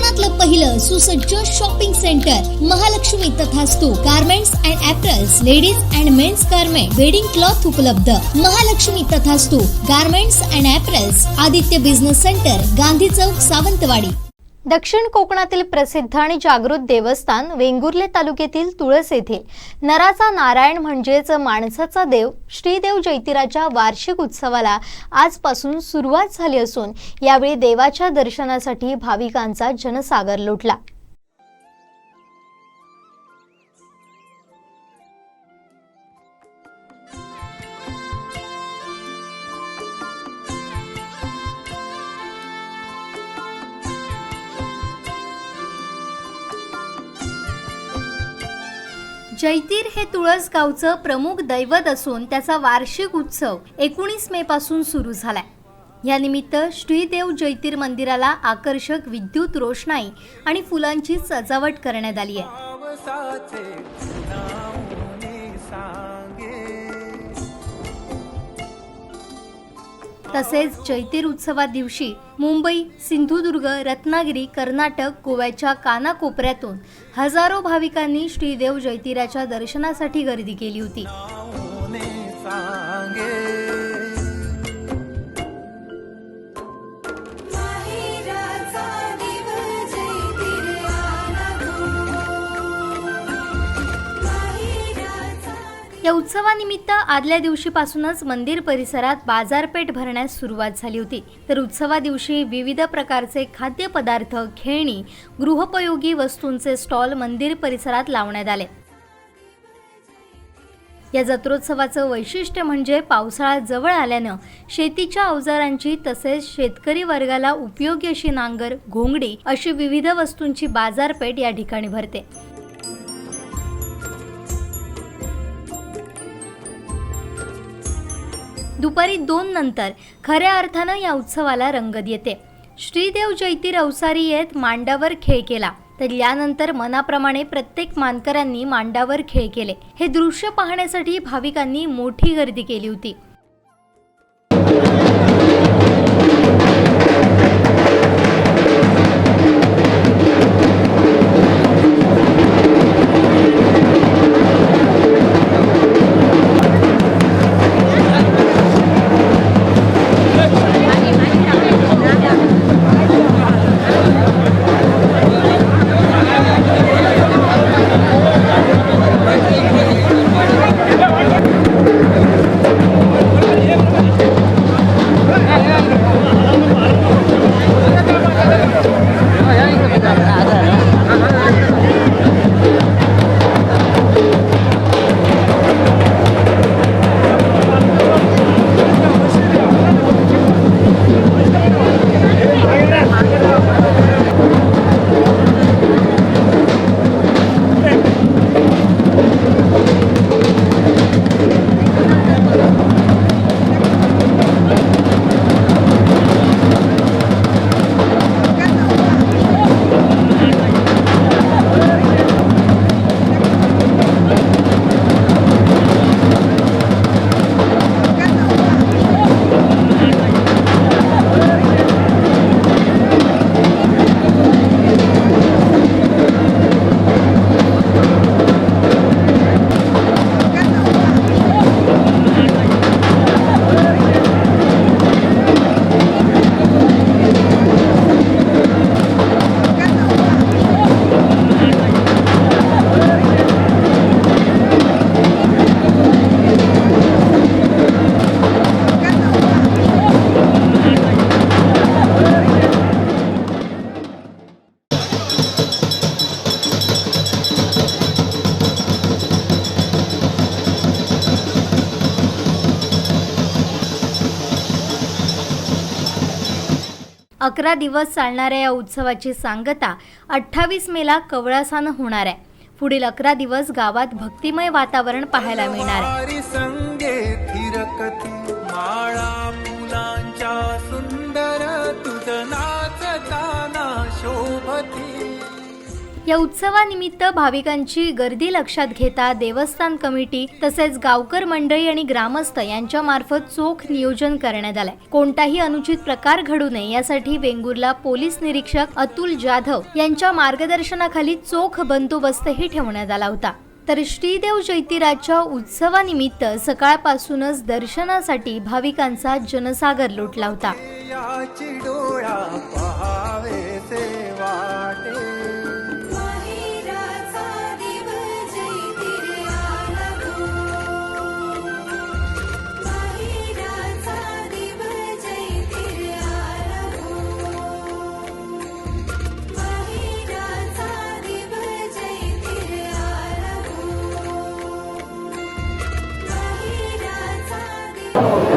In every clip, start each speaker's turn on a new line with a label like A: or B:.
A: कोकणातलं पहिलं सुसज्ज shopping centre Mahalaxmi Tathastu garments and apparels, ladies and men's garment, wedding cloth उपलब्ध. Mahalaxmi Tathastu garments and apparels, Aditya business centre, Gandhi Chowk, Sawantwadi.
B: दक्षिण कोकणातील प्रसिद्ध आणि जागृत देवस्थान वेंगुर्ले तालुक्यातील तुळस येथील नराचा नारायण म्हणजेच माणसाचा देव श्रीदेव जैतिराच्या वार्षिक उत्सवाला आजपासून सुरुवात झाली असून यावेळी देवाच्या दर्शनासाठी भाविकांचा जनसागर लोटला. जैतीर हे तुळस गावचं प्रमुख दैवत असून त्याचा वार्षिक उत्सव 19 मे पासून सुरू झालाय. या निमित्त श्रीदेव जैतीर मंदिराला आकर्षक विद्युत रोषणाई आणि फुलांची सजावट करण्यात आली आहे. तसेच जैतीर उत्सवा दिवशी मुंबई, सिंधुदुर्ग, रत्नागिरी, कर्नाटक, गोव्याच्या कानाकोपऱ्यातून हजारो भाविकांनी श्रीदेव जैतिराच्या दर्शनासाठी गर्दी केली होती. या उत्सवानिमित्त आदल्या दिवशीपासूनच मंदिर परिसरात बाजारपेठ भरण्यास सुरुवात झाली होती. तर उत्सवा दिवशी विविध प्रकारचे खाद्यपदार्थ, खेळणी, गृहोपयोगी वस्तूंचे स्टॉल मंदिर परिसरात लावण्यात आले. या जत्रोत्सवाचं वैशिष्ट्य म्हणजे पावसाळा जवळ आल्यानं शेतीच्या अवजारांची तसेच शेतकरी वर्गाला उपयोगी अशी नांगर, घोंगडी अशी विविध वस्तूंची बाजारपेठ या ठिकाणी भरते. दुपारी 2 नंतर खऱ्या अर्थानं या उत्सवाला रंगत येते. श्रीदेव जैतीर अवसारी येत मांडावर खेळ केला, तर यानंतर मनाप्रमाणे प्रत्येक मानकऱ्यांनी मांडावर खेळ केले. हे दृश्य पाहण्यासाठी भाविकांनी मोठी गर्दी केली होती. अकरा दिवस चालणाऱ्या या उत्सवाची सांगता 28 मेला कवळासानं होणार आहे. पुढील 11 दिवस गावात भक्तिमय वातावरण पाहायला मिळणार आहे. या उत्सवानिमित्त भाविकांची गर्दी लक्षात घेता देवस्थान कमिटी तसेच गावकर मंडळी आणि ग्रामस्थ यांच्या मार्फत चोख नियोजन करण्यात आले। कोणताही अनुचित प्रकार घडू नये यासाठी वेंगुर्ला पोलीस निरीक्षक अतुल जाधव यांच्या मार्गदर्शनाखाली चोख बंदोबस्तही ठेवण्यात आला होता। तर श्रीदेव जयतीराच्या उत्सवानिमित्त सकाळपासूनच दर्शनासाठी भाविकांचा जनसागर लोटला होता।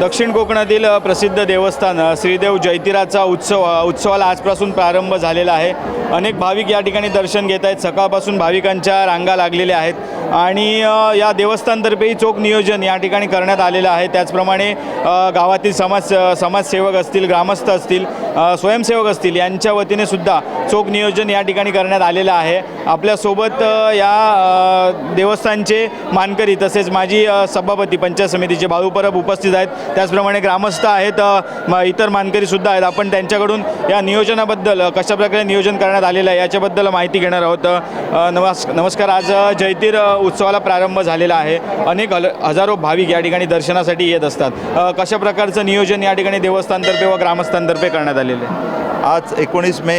C: दक्षिण कोकणातील प्रसिद्ध देवस्थान श्रीदेव जयतीराचा उत्सवाला आजपासून प्रारंभ झालेला आहे। अनेक भाविक या ठिकाणी दर्शन घेत आहेत। सकाळपासून भाविकांच्या रांगा लागलेल्या आहेत आणि या देवस्थानतर्फेही चोख नियोजन या ठिकाणी करण्यात आलेलं आहे। त्याचप्रमाणे गावातील समाजसेवक असतील, ग्रामस्थ असतील, स्वयंसेवक असतील यांच्या वतीने सुद्धा चोख नियोजन या ठिकाणी करण्यात आलेलं आहे। आपल्यासोबत या देवस्थानचे मानकरी तसेच माजी सभापती पंचायत समितीचे बाळू परब उपस्थित आहेत। त्याचप्रमाणे ग्रामस्थ आहेत, इतर मानकरी सुद्धा आहेत। आपण त्यांच्याकडून या नियोजनाबद्दल कशाप्रकारे नियोजन करण्यात आलेलं आहे याच्याबद्दल माहिती घेणार आहोत। नमस्कार। आज जयतीर उत्सवाला प्रारंभ झालेला आहे। अनेक हजारो भाविक या ठिकाणी दर्शनासाठी येत असतात। कशा प्रकारचं नियोजन या ठिकाणी देवस्थानतर्फे व ग्रामस्थांतर्फे करण्यात आलेलं आहे?
D: आज 19 मे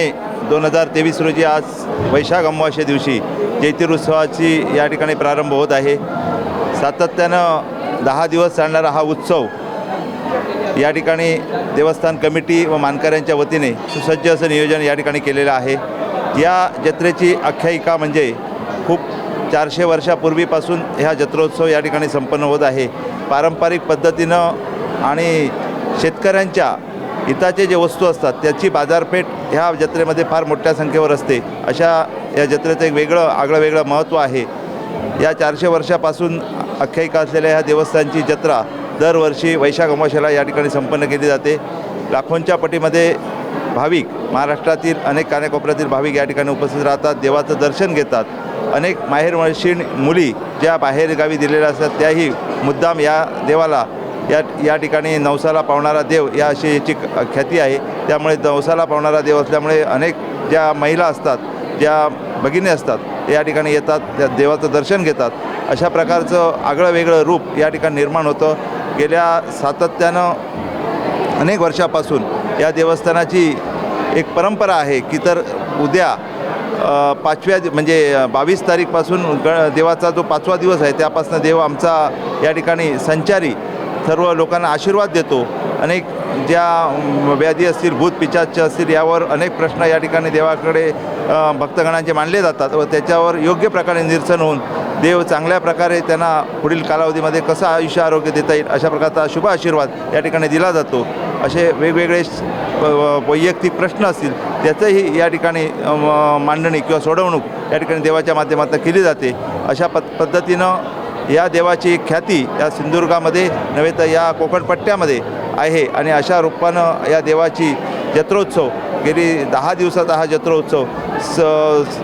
D: 2023 रोजी आज वैशाख अमावास्ये दिवशी जयतीर उत्सवाची या ठिकाणी प्रारंभ होत आहे। सातत्यानं 10 दिवस चालणारा हा उत्सव या ठिकाणी देवस्थान कमिटी व मानकऱ्यांच्या वतीने सुसज्ज असं नियोजन या ठिकाणी केलेलं आहे। या जत्रेची आख्यायिका म्हणजे खूप 400 वर्षापूर्वीपासून ह्या जत्रोत्सव या ठिकाणी संपन्न होत आहे। पारंपरिक पद्धतीनं आणि शेतकऱ्यांच्या हिताचे जे वस्तू असतात त्याची बाजारपेठ ह्या जत्रेमध्ये फार मोठ्या संख्येवर असते। अशा या जत्रेचं एक आगळं वेगळं महत्त्व आहे। या 400 वर्षापासून आख्यायिका असलेल्या ह्या देवस्थानची जत्रा दरवर्षी वैशाख अमावास्येला या ठिकाणी संपन्न केली जाते। लाखोंच्या पटीमध्ये भाविक, महाराष्ट्रातील अनेक कानाकोपऱ्यातील भाविक या ठिकाणी उपस्थित राहतात, देवाचं दर्शन घेतात। अनेक माहेरवशीण मुली ज्या बाहेरगावी दिलेल्या असतात त्याही मुद्दाम या देवाला या ठिकाणी नवसाला पावणारा देव या अशी याची ख्याती आहे। त्यामुळे नवसाला पावणारा देव असल्यामुळे अनेक ज्या महिला असतात, ज्या भगिनी असतात या ठिकाणी येतात, त्या देवाचं दर्शन घेतात। अशा प्रकारचं आगळं वेगळं रूप या ठिकाणी निर्माण होतं। गेल्या सातत्यानं अनेक वर्षापासून या देवस्थानाची एक परंपरा आहे की तर उद्या 5व्या म्हणजे 22 तारीखपासून देवाचा जो 5वा दिवस आहे त्यापासून देव आमचा या ठिकाणी संचारी सर्व लोकांना आशीर्वाद देतो। अनेक ज्या व्याधी असतील, भूत पिशाच असतील यावर अनेक प्रश्न या ठिकाणी देवाकडे भक्तगणांचे मांडले जातात व त्याच्यावर योग्य प्रकारे निरसन होऊन देव चांगल्या प्रकारे त्यांना पुढील कालावधीमध्ये कसं आयुष्य आरोग्य देता येईल अशा प्रकारचा शुभ आशीर्वाद या ठिकाणी दिला जातो। असे वेगवेगळे वैयक्तिक प्रश्न असतील त्याचंही या ठिकाणी मांडणी किंवा सोडवणूक या ठिकाणी देवाच्या माध्यमातून केली जाते। अशा पद्धतीनं या देवाची ख्याती या सिंधुदुर्गामध्ये नव्हे तर या कोकणपट्ट्यामध्ये आहे आणि अशा रूपानं या देवाची जत्रोत्सव गेली 10 दिवसाचा हा जत्रोत्सव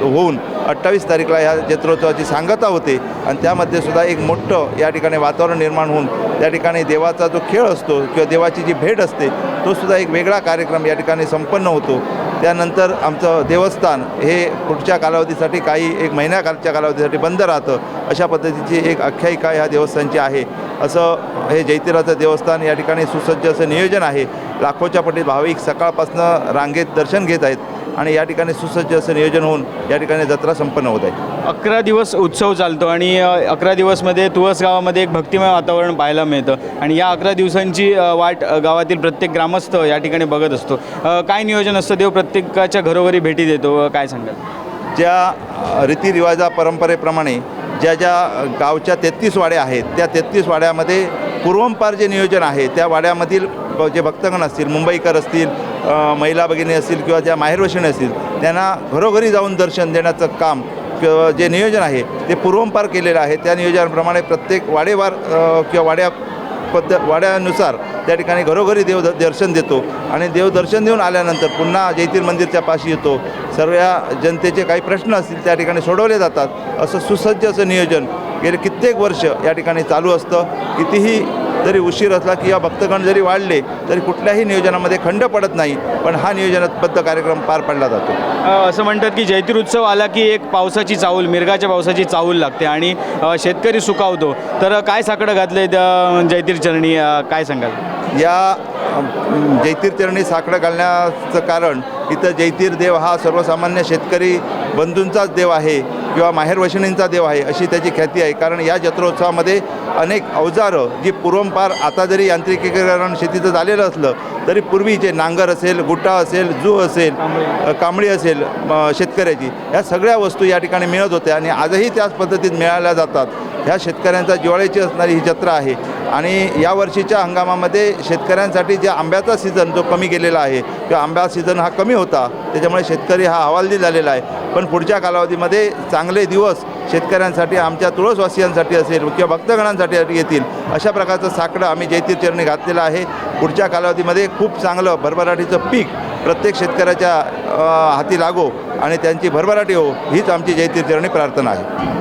D: होऊन 28 तारीखला ह्या जत्रोत्सवाची सांगता होते आणि त्यामध्ये सुद्धा एक मोठं या ठिकाणी वातावरण निर्माण होऊन त्या ठिकाणी देवाचा जो खेळ असतो किंवा देवाची जी भेट असते तो सुद्धा एक वेगळा कार्यक्रम या ठिकाणी संपन्न होतो। त्यानंतर आमचं देवस्थान हे पुढच्या कालावधीसाठी एक महिन्याकालच्या कालावधीसाठी बंद राहतं। अशा पद्धतीची एक आख्यायिका ह्या देवस्थानची आहे। असं हे जयतीराचं देवस्थान या ठिकाणी सुसज्ज असं नियोजन आहे। लाखोच्या पटीत भाविक सकाळपासून रांगेत दर्शन घेत आहेत आणि या ठिकाणी सुसज्ज असं नियोजन होऊन या ठिकाणी जत्रा संपन्न होत आहे।
C: 11 दिवस उत्सव चालतो आणि 11 दिवसमध्ये तुळस गावामध्ये एक भक्तिमय वातावरण पाहायला मिळतं आणि या 11 दिवसांची वाट गावातील प्रत्येक ग्रामस्थ या ठिकाणी बघत असतो। काय नियोजन असतं? देव प्रत्येकाच्या घरोघरी भेटी देतो, काय सांगाल?
D: ज्या रीतिरिवाजा परंपरेप्रमाणे ज्या गावच्या 33 वाड्या आहेत त्या 33 वाड्यामध्ये पूर्वंपार जे नियोजन आहे त्या वाड्यामधील जे भक्तगण असतील, मुंबईकर असतील, महिला भगिनी असतील किंवा ज्या माहेरवशिणी असतील त्यांना घरोघरी जाऊन दर्शन देण्याचं काम जे नियोजन आहे ते पूर्वंपार केलेलं आहे। त्या नियोजनाप्रमाणे प्रत्येक वाडेवार किंवा वाड्यानुसार त्या ठिकाणी घरोघरी दर्शन देतो आणि देवदर्शन देऊन आल्यानंतर पुन्हा जैतीर मंदिरच्या पाशी येतो. सर्व जनतेचे काही प्रश्न असतील त्या ठिकाणी सोडवले जातात. असं सुसज्ज असं नियोजन गेले कित्येक वर्ष या ठिकाणी चालू असतं. कितीही जरी उशीर असला किंवा भक्तगण जरी वाढले तरी कुठल्याही नियोजनामध्ये खंड पडत नाही, पण हा नियोजनबद्ध कार्यक्रम पार पाडला जातो.
C: असं म्हणतात की जैतीर उत्सव आला की एक पावसाची चाहूल, मिरगाच्या पावसाची चाहूल लागते आणि शेतकरी सुखावतो. तर काय साकडं घातले जैतीर चरणी, काय सांगाल?
D: या जैतीर चरणी साकडं घालण्याचं कारण इथं जैतीर देव हा सर्वसामान्य शेतकरी बंधूंचाच देव आहे किंवा माहेरवशिणींचा देव आहे अशी त्याची ख्याती आहे. कारण या जत्रोत्सवामध्ये अनेक अवजारं जी पूर्वंपार आता जरी यांत्रिकीकरण शेतीचं झालेलं असलं तरी पूर्वीचे नांगर असेल, गुट्टा असेल, जू असेल, कांबळी असेल शेतकऱ्याची, ह्या सगळ्या वस्तू या ठिकाणी मिळत होत्या आणि आजही त्याच पद्धतीत मिळाल्या जातात. ह्या शेतकऱ्यांचा जिव्हाळ्याची असणारी ही जत्रा आहे. आणि यावर्षीच्या हंगामामध्ये शेतकऱ्यांसाठी जे आंब्याचा सीझन जो कमी गेलेला आहे किंवा आंब्या सीझन हा कमी होता त्याच्यामुळे शेतकरी हा हवालदिल झालेला आहे. पण पुढच्या कालावधीमध्ये चांगले दिवस शेतकऱ्यांसाठी, आमच्या तुळसवासियांसाठी असेल किंवा भक्तगणांसाठी येतील अशा प्रकारचं साकडं आम्ही जैतीर चरणी घातलेलं आहे. पुढच्या कालावधीमध्ये खूप चांगलं भरभराटीचं पीक प्रत्येक शेतकऱ्याच्या हाती लागो आणि त्यांची भरभराटी हो हीच आमची जैतीर चरणी प्रार्थना आहे.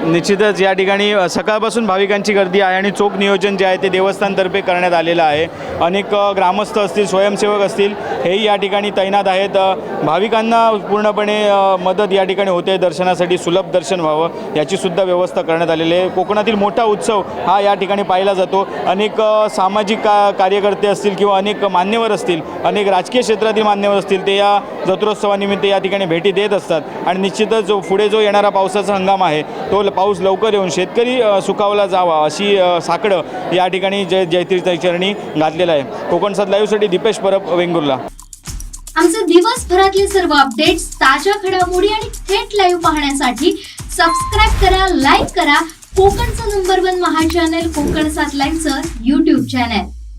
C: निश्चितच या ठिकाणी सकाळपासून भाविकांची गर्दी आहे आणि चोख नियोजन जे आहे ते देवस्थानतर्फे करण्यात आलेलं आहे. अनेक ग्रामस्थ असतील, स्वयंसेवक असतील, हेही या ठिकाणी तैनात आहेत. भाविकांना पूर्णपणे मदत या ठिकाणी होते. दर्शनासाठी सुलभ दर्शन व्हावं याचीसुद्धा व्यवस्था करण्यात आलेली आहे. कोकणातील मोठा उत्सव हा या ठिकाणी पाहिला जातो. अनेक सामाजिक कार्यकर्ते असतील किंवा अनेक मान्यवर असतील, अनेक राजकीय क्षेत्रातील मान्यवर असतील, ते या जत्रोत्सवानिमित्त या ठिकाणी भेटी देत असतात. आणि निश्चितच पुढे जो येणारा पावसाचा हंगाम आहे तो पाऊस लवकर येऊन शेतकरी सुखावला जावा अशी साकडं या ठिकाणी जैतीर चरणी घातलेलं आहे. कोकण 7 लाईव्हसाठी दीपेश परब, वेंगुर्ला.
A: आमचे दिवसभरातले सर्व अपडेट्स, ताज्या घडामोडी आणि थेट लाईव्ह पाहण्यासाठी सबस्क्राईब करा, लाईक करा कोकणचं नंबर 1 महा चॅनल कोकण 7 लाईव्हचं YouTube चॅनल.